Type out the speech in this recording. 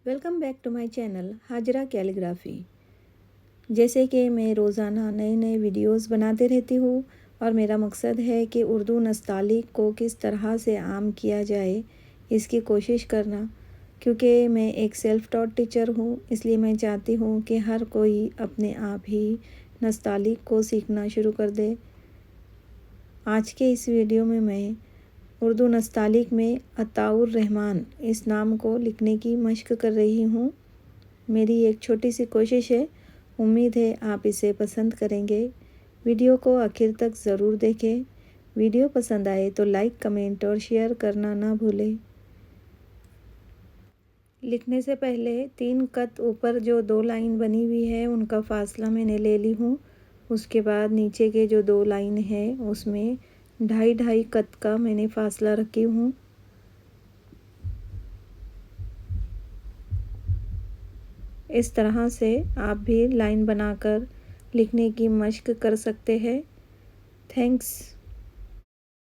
Welcome back to my channel Hajra calligraphy. जैसे कि मैं रोज़ाना नए नए वीडियोस बनाते रहती हूँ और मेरा मकसद है कि उर्दू नस्तालिक को किस तरह से आम किया जाए, इसकी कोशिश करना। क्योंकि मैं एक सेल्फ टॉट टीचर हूँ, इसलिए मैं चाहती हूँ कि हर कोई अपने आप ही नस्तालिक को सीखना शुरू कर दे। आज के इस वीडियो में मैं उर्दू नस्तालिक में अताउर रहमान इस नाम को लिखने की मशक कर रही हूँ। मेरी एक छोटी सी कोशिश है, उम्मीद है आप इसे पसंद करेंगे। वीडियो को आखिर तक ज़रूर देखें। वीडियो पसंद आए तो लाइक, कमेंट और शेयर करना ना भूलें। लिखने से पहले 3 कत ऊपर जो 2 लाइन बनी हुई है उनका फासला मैंने ले ली हूँ। उसके बाद नीचे के जो 2 लाइन है उसमें 2.5 कत का मैंने फासला रखी हूँ। इस तरह से आप भी लाइन बनाकर लिखने की मशक कर सकते हैं। थैंक्स।